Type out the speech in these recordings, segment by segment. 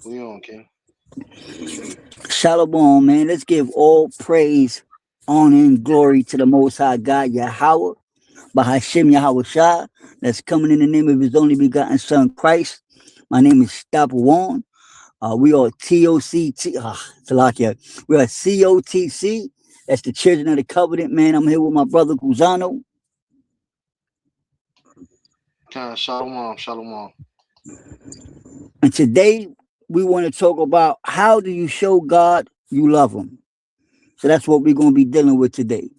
We on, King. Shalom, man. Let's give all praise, honor, and glory to the Most High God, Yahweh, Bahashim Yahweh Shah, that's coming in the name of His only begotten Son, Christ. My name is Stopper Warren. We are TOCT, Salakia. We are COTC. That's the Children of the Covenant, man. I'm here with my brother Guzano. Shalom, shalom. And today we want to talk about how do you show God you love Him. So that's what we're going to be dealing with today.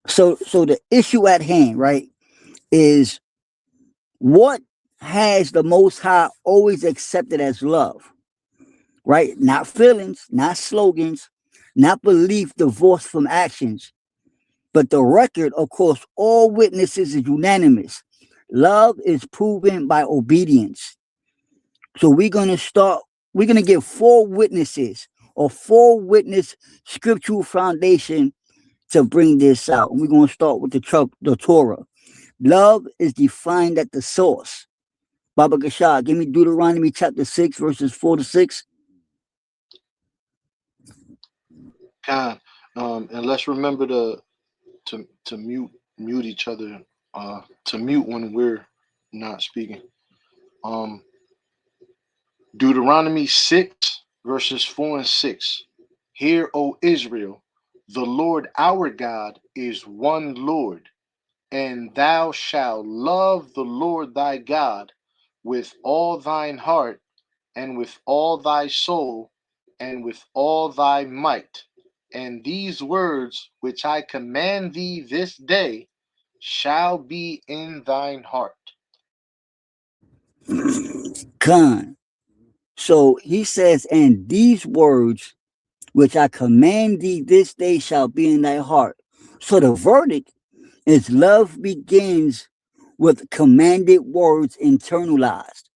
So the issue at hand, right, is what has the Most High always accepted as love, right? Not feelings, not slogans, not belief divorced from actions, but the record, of course, all witnesses is unanimous. Love is proven by obedience. So we're going to give four witnesses or four witness scriptural foundation to bring this out. And we're going to start with the Torah. Love is defined at the source. Baba Gashar, give me Deuteronomy chapter 6, verses 4 to 6. Khan. And let's remember to mute each other. To mute when we're not speaking. Deuteronomy 6, verses 4 and 6. Hear, O Israel, the Lord our God is one Lord, and thou shalt love the Lord thy God with all thine heart, and with all thy soul, and with all thy might. And these words which I command thee this day shall be in thine heart. Khan. So he says, and these words which I command thee this day shall be in thy heart. So the verdict is love begins with commanded words internalized.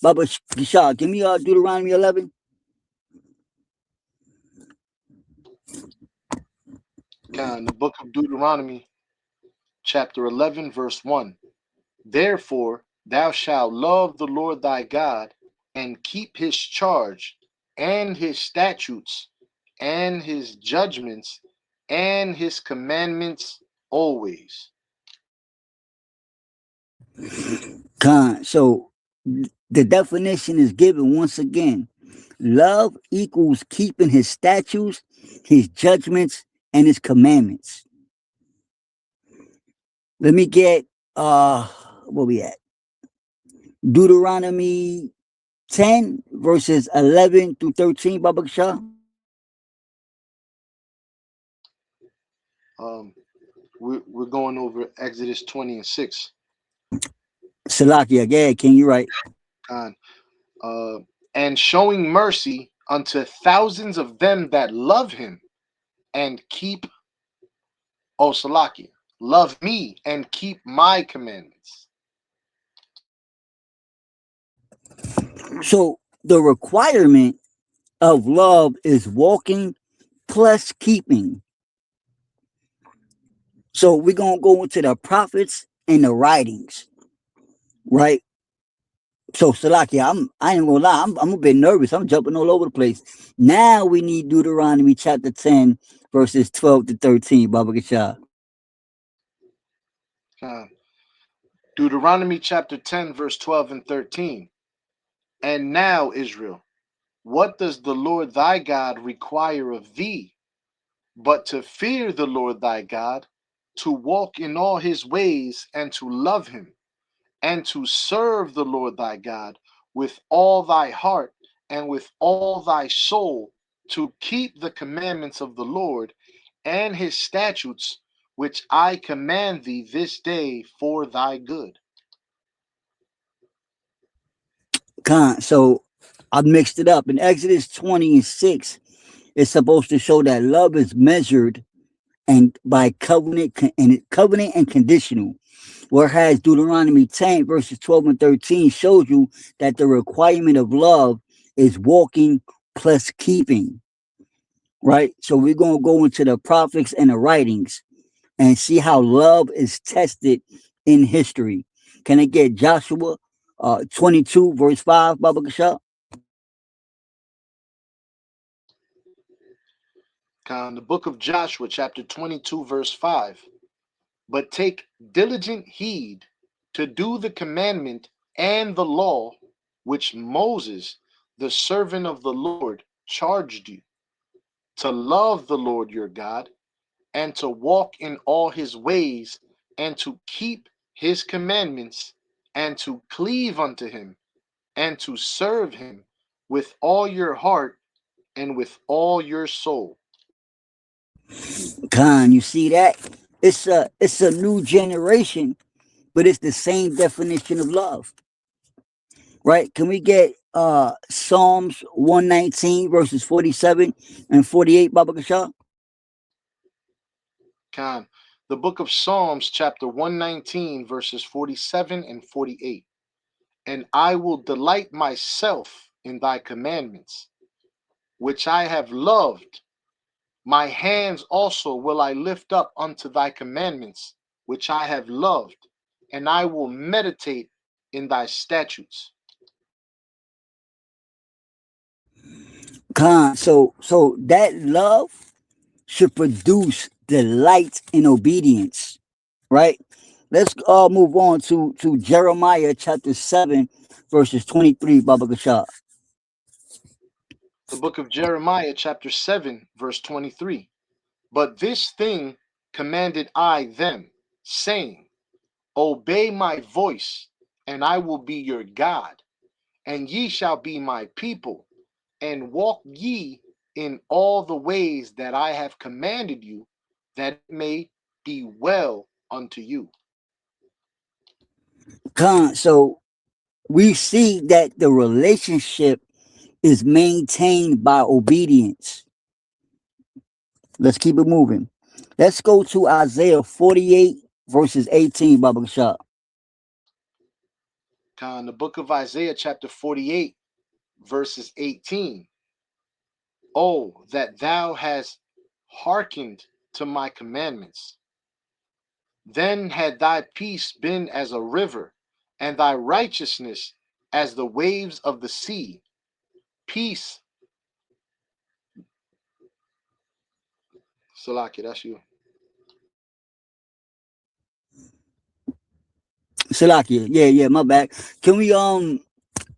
Baba Gashar, give me Deuteronomy 11. The book of Deuteronomy, chapter 11, verse 1. Therefore, thou shalt love the Lord thy God, and keep his charge, and his statutes, and his judgments, and his commandments always. Khan. So the definition is given once again. Love equals keeping his statutes, his judgments, and his commandments. Let me get where we at? Deuteronomy 10, verses 11 through 13, Baba Shah. We're going over Exodus 20 and 6. Salakia, yeah, King, you right. Khan. And showing mercy unto thousands of them that love him and keep, Salakia, love me and keep my commandments. So the requirement of love is walking plus keeping. So we're gonna go into the prophets and the writings, right? So Salakia, I ain't gonna lie, I'm a bit nervous. I'm jumping all over the place. Now we need Deuteronomy chapter 10, verses 12 to 13, Baba Gashar. Deuteronomy chapter 10, verse 12 and 13. And now, Israel, what does the Lord thy God require of thee, but to fear the Lord thy God, to walk in all his ways, and to love him, and to serve the Lord thy God with all thy heart and with all thy soul, to keep the commandments of the Lord and his statutes, which I command thee this day for thy good. So I mixed it up. In Exodus 20 and 6, it's supposed to show that love is measured and by covenant and conditional. Whereas Deuteronomy 10, verses 12 and 13 shows you that the requirement of love is walking plus keeping. Right? So we're going to go into the prophets and the writings and see how love is tested in history. Can I get Joshua 22, verse 5, Baba Kasha? The book of Joshua, chapter 22, verse 5. But take diligent heed to do the commandment and the law which Moses, the servant of the Lord, charged you, to love the Lord your God, and to walk in all his ways, and to keep his commandments, and to cleave unto him, and to serve him with all your heart and with all your soul. Khan, you see that? It's a new generation, but it's the same definition of love, right? Can we get Psalms 119 verses 47 and 48, Baba Kasha? Khan, the book of Psalms, chapter 119, verses 47 and 48. And I will delight myself in thy commandments, which I have loved. My hands also will I lift up unto thy commandments, which I have loved, and I will meditate in thy statutes. Khan, so that love should produce delight in obedience, right? Let's move on to Jeremiah chapter 7, verses 23, Baba Kasha. The book of Jeremiah, chapter 7, verse 23. But this thing commanded I them, saying, Obey my voice, and I will be your God, and ye shall be my people, and walk ye in all the ways that I have commanded you, that it may be well unto you. Khan, so we see that the relationship is maintained by obedience. Let's keep it moving. Let's go to Isaiah 48, verses 18, Baba Shah. The book of Isaiah, chapter 48, verses 18. Oh, that thou hast hearkened to my commandments. Then had thy peace been as a river, and thy righteousness as the waves of the sea. Peace, Salaki, that's you. Salakia. Yeah, my bad. Can we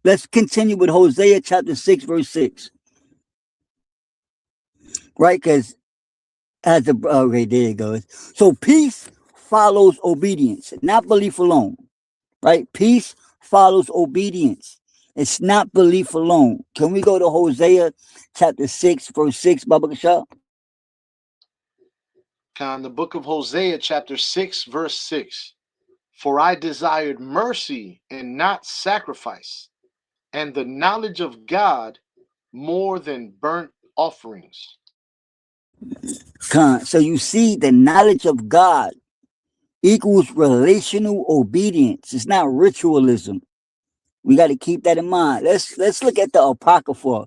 let's continue with Hosea chapter 6, verse 6. Right? Because as the okay, there it goes. So peace follows obedience, not belief alone. Right? Peace follows obedience. It's not belief alone. Can we go to Hosea chapter 6, verse 6, Baba Shah? The book of Hosea, chapter 6, verse 6. For I desired mercy and not sacrifice, and the knowledge of God more than burnt offerings. So you see, the knowledge of God equals relational obedience. It's not ritualism. We got to keep that in mind. Let's look at the Apocrypha,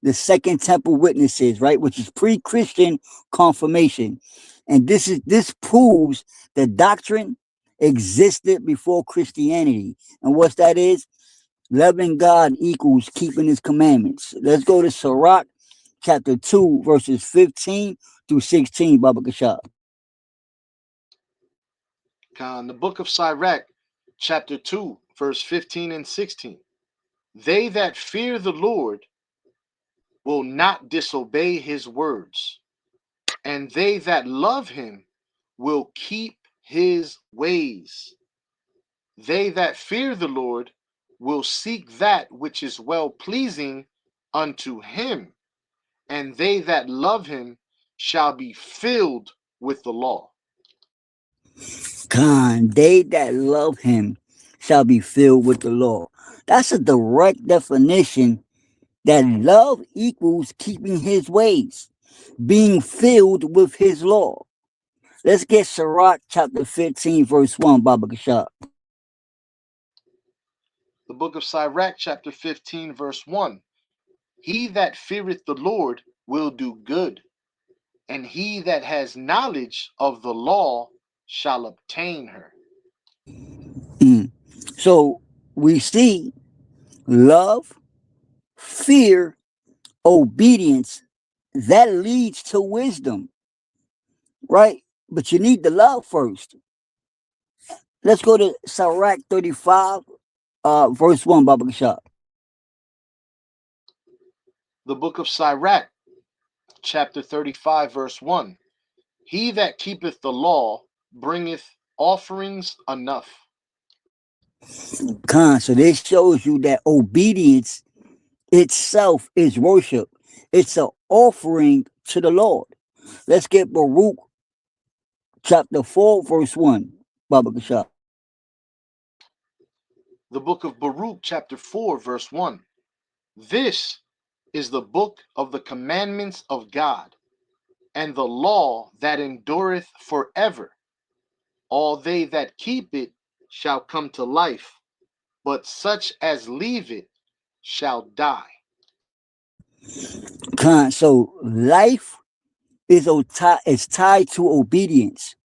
the Second Temple witnesses, right, which is pre-Christian confirmation, and this proves the doctrine existed before Christianity. And what that is, loving God equals keeping His commandments. Let's go to Sirach chapter 2, verses 15 through 16, Baba Kashab. The book of Sirach, chapter 2, verse 15 and 16. They that fear the Lord will not disobey his words, and they that love him will keep his ways. They that fear the Lord will seek that which is well pleasing unto him, and they that love him shall be filled with the law. They that love Him shall be filled with the law. That's a direct definition that love equals keeping His ways, being filled with His law. Let's get Sirach chapter 15, verse 1, Baba Kashab. The book of Sirach, chapter 15, verse 1. He that feareth the Lord will do good, and he that has knowledge of the law shall obtain her. Mhm. So we see love, fear, obedience that leads to wisdom, right? But you need the love first. Let's go to Sirach 35, verse 1, Baba Kishab. The book of Sirach, chapter 35, verse 1. He that keepeth the law bringeth offerings enough. So this shows you that obedience itself is worship. It's an offering to the Lord. Let's get Baruch chapter 4, verse 1, Baba Kishab. The book of Baruch, chapter 4, verse 1. This is the book of the commandments of God, and the law that endureth forever. All they that keep it shall come to life, but such as leave it shall die. So life is tied to obedience.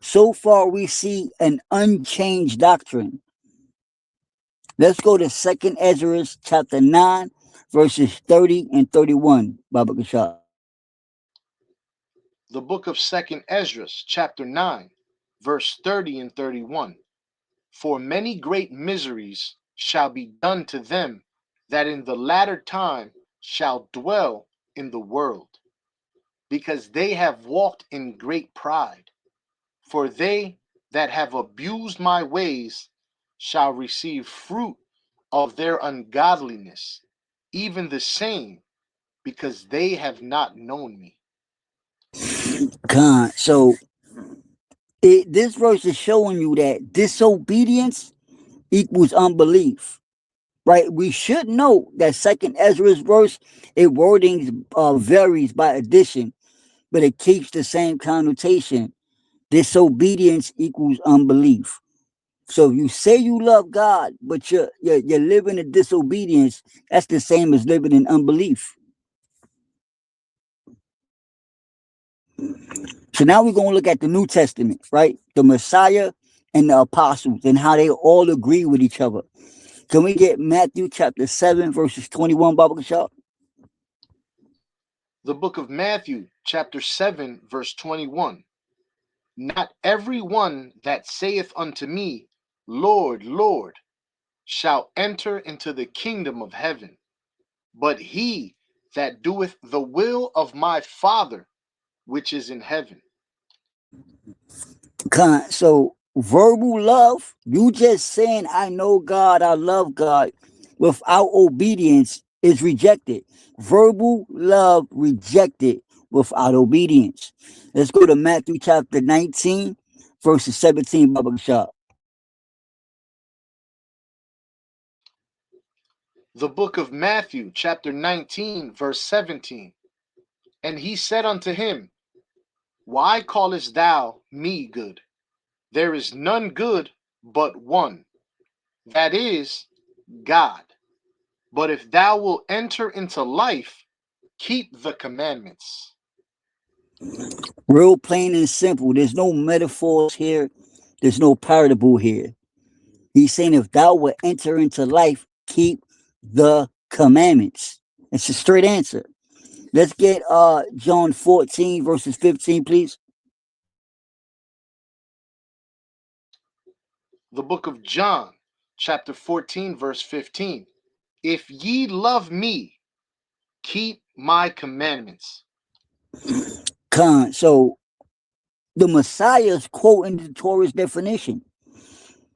So far, we see an unchanged doctrine. Let's go to Second Ezra chapter 9, verses 30 and 31, Baba Kishab. The book of Second Ezra, chapter 9, verse 30 and 31. For many great miseries shall be done to them that in the latter time shall dwell in the world, because they have walked in great pride. For they that have abused my ways shall receive fruit of their ungodliness, even the same, because they have not known me. So this verse is showing you that disobedience equals unbelief, right? We should know that Second Ezra's verse, it wording varies by addition, but it keeps the same connotation. Disobedience equals unbelief. So if you say you love God, but you're living in disobedience, that's the same as living in unbelief. So now we're going to look at the New Testament, right? The Messiah and the apostles and how they all agree with each other. Can we get Matthew chapter 7, verses 21, Baba Kishab? The book of Matthew, chapter 7, verse 21. Not every one that saith unto me, Lord, Lord, shall enter into the kingdom of heaven, but he that doeth the will of my Father which is in heaven. So verbal love, you just saying I know God, I love God, without obedience is rejected. Verbal love rejected without obedience. Let's go to Matthew chapter 19, verses 17, Baba Shah. The book of Matthew, chapter 19, verse 17. And he said unto him, Why callest thou me good? There is none good but one, that is, God. But if thou wilt enter into life, keep the commandments. Real plain and simple. There's no metaphors here. There's no parable here. He's saying if thou will enter into life, keep the commandments. It's a straight answer. Let's get John 14, verses 15, please. The book of John, chapter 14, verse 15. If ye love me, keep my commandments. So the Messiah is quoting the Torah's definition.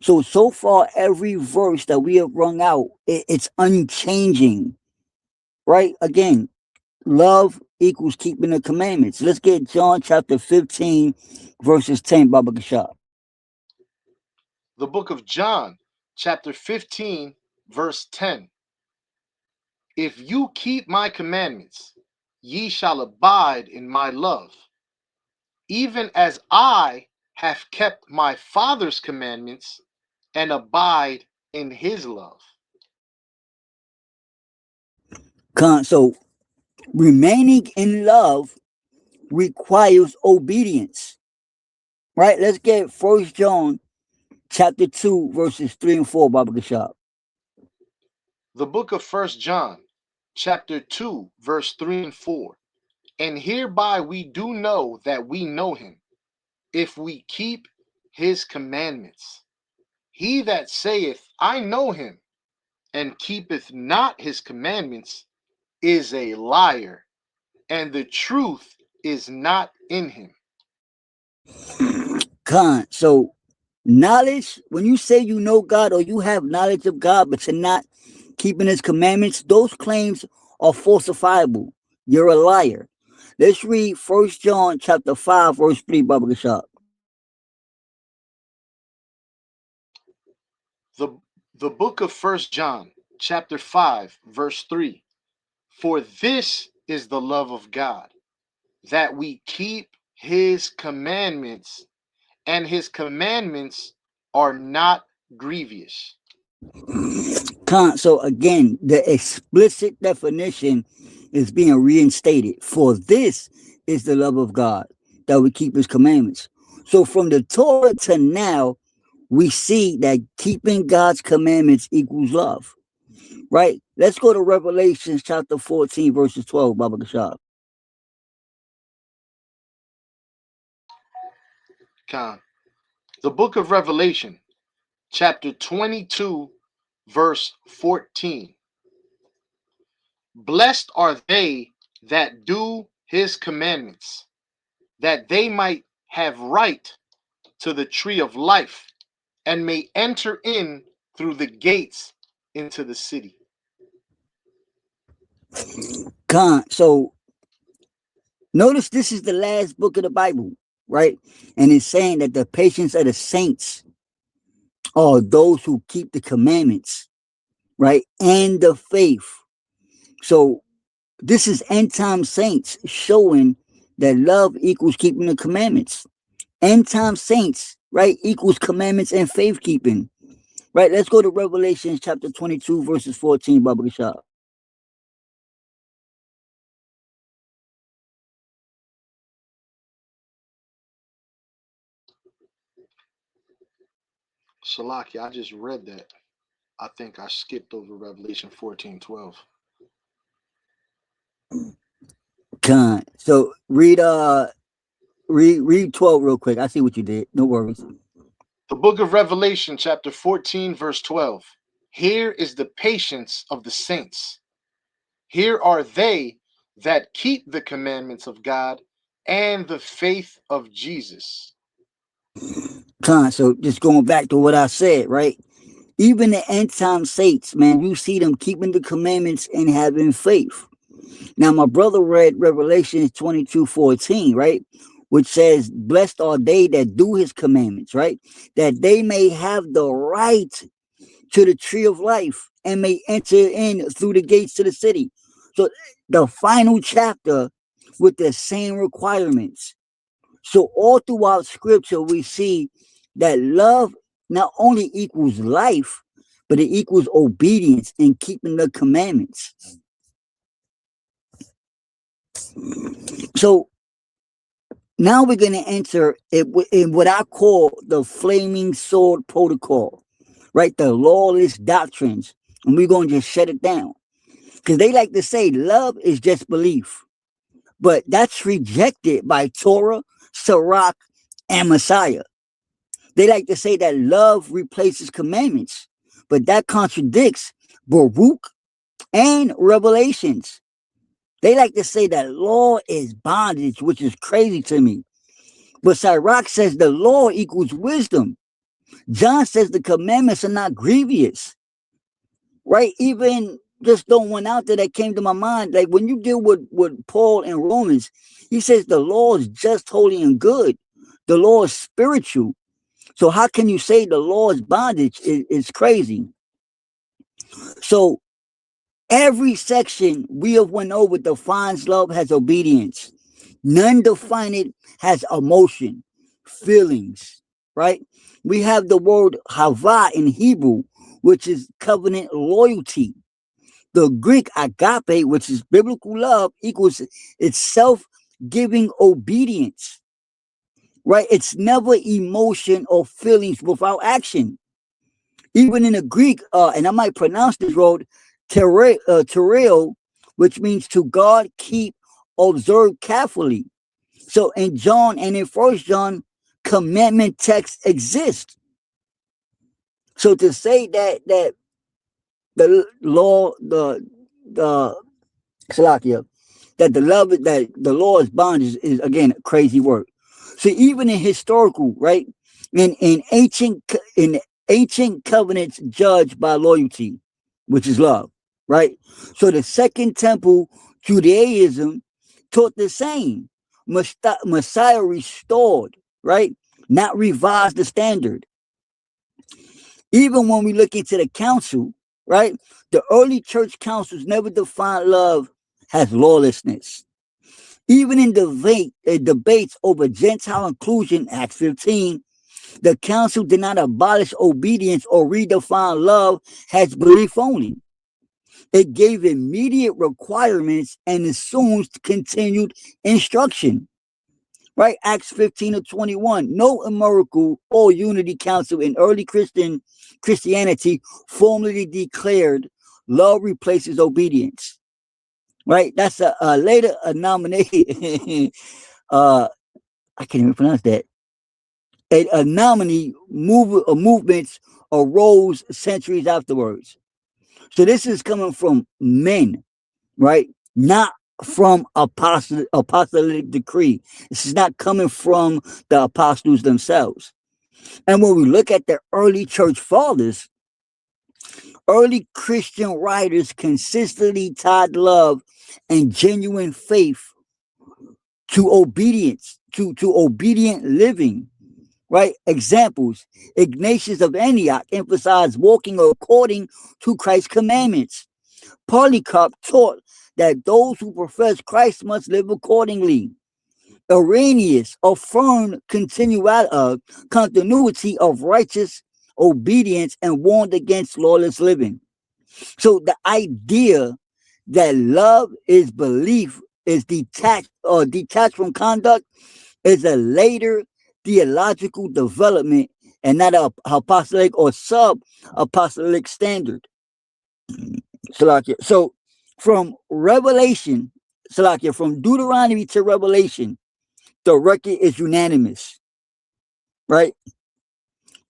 So far, every verse that we have rung out, it's unchanging, right? Again, love equals keeping the commandments. Let's get John chapter 15, verses 10, Baba Kishab. The book of John, chapter 15, verse 10. If you keep my commandments, ye shall abide in my love, even as I have kept my Father's commandments and abide in his love. So remaining in love requires obedience, right? Let's get First John chapter 2, verses 3 and 4, Baba Kashab. The book of First John, chapter 2, verse 3 and 4. And hereby we do know that we know him, if we keep his commandments. He that saith, I know him, and keepeth not his commandments, is a liar, and the truth is not in him. Khan. So knowledge, when you say you know God or you have knowledge of God, but you're not keeping his commandments, those claims are falsifiable. You're a liar. Let's read 1 John chapter 5, verse 3, Baba Kashab. The book of First John, chapter 5, verse 3. For this is the love of God, that we keep his commandments, and his commandments are not grievous. Khan. So again, the explicit definition is being reinstated. For this is the love of God, that we keep his commandments. So from the Torah to now, we see that keeping God's commandments equals love. Right? Let's go to Revelation chapter 14, verses 12, Baba Kashab. Khan. The book of Revelation, chapter 22, verse 14. Blessed are they that do his commandments, that they might have right to the tree of life, and may enter in through the gates into the city. Khan. So notice this is the last book of the Bible, right? And it's saying that the patience of the saints are those who keep the commandments, right? And the faith. So this is end time saints showing that love equals keeping the commandments. End time saints, right, equals commandments and faith keeping. Right, let's go to Revelation chapter 22, verses 14, Baba Kashab. Shalaki, I just read that. I think I skipped over Revelation 14:12. Con. So read 12 real quick. I see what you did. No worries. The book of Revelation, chapter 14, verse 12. Here is the patience of the saints. Here are they that keep the commandments of God and the faith of Jesus. Con. So just going back to what I said, right? Even the end time saints, man, you see them keeping the commandments and having faith. Now, my brother read Revelation 22:14, right? Which says, blessed are they that do his commandments, right? That they may have the right to the tree of life and may enter in through the gates to the city. So the final chapter with the same requirements. So all throughout scripture, we see that love not only equals life, but it equals obedience and keeping the commandments. So now we're going to enter in what I call the flaming sword protocol, right? The lawless doctrines. And we're going to just shut it down. Because they like to say love is just belief. But that's rejected by Torah, Sirach, and Messiah. They like to say that love replaces commandments. But that contradicts Baruch and Revelations. They like to say that law is bondage, which is crazy to me. But Sirach says the law equals wisdom. John says the commandments are not grievous. Right? Even just throwing one out there that came to my mind. Like when you deal with Paul in Romans, he says the law is just, holy, and good. The law is spiritual. So how can you say the law is bondage? It's crazy. So every section we have went over defines love as obedience. None define it as emotion, feelings, right? We have the word hava in Hebrew, which is covenant loyalty. The Greek agape, which is biblical love, equals its self-giving obedience, right? It's never emotion or feelings without action. Even in the Greek, and I might pronounce this wrong, tereo, which means to guard, keep, observe carefully. So in John and in First John, commandment texts exist. So to say that the law, the Salakia, that the law is bondage is again crazy word. So even in historical, right, in ancient covenants judged by loyalty, which is love, right? So the Second Temple Judaism taught the same. Messiah restored, right, not revised the standard. Even when we look into the council, right, the early church councils never defined love as lawlessness. Even in debates over Gentile inclusion, Acts 15, the council did not abolish obedience or redefine love as belief only. It gave immediate requirements and assumes continued instruction. Right? Acts 15-21. No miracle or unity council in early Christianity formally declared love replaces obedience. Right? That's a later nomination. I can't even pronounce that. A nominee movements arose centuries afterwards. So this is coming from men, right? Not from apostolic decree. This is not coming from the apostles themselves. And when we look at the early church fathers, early Christian writers consistently tied love and genuine faith to obedience, to obedient living, right? Examples: Ignatius of Antioch emphasized walking according to Christ's commandments. Polycarp taught that those who profess Christ must live accordingly. Irenaeus affirmed continuity of righteous obedience and warned against lawless living. So the idea that love is belief is detached from conduct is a later theological development and not a apostolic or sub-apostolic standard. Salakia. So from Revelation, Salakia, from Deuteronomy to Revelation, the record is unanimous, right?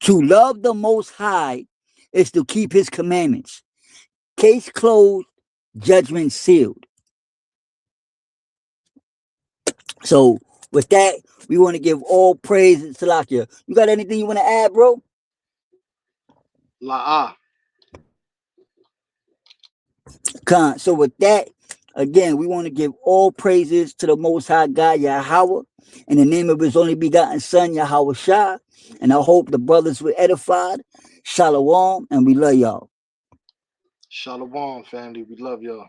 To love the Most High is to keep His commandments. Case closed, judgment sealed. So with that, we want to give all praise to Salakia. You got anything you want to add, bro? La'ah. Khan. So with that, again, we want to give all praises to the Most High God, Yahweh, in the name of His only begotten Son, Yahweh Shah. And I hope the brothers were edified. Shalom, and we love y'all. Shalom, family. We love y'all.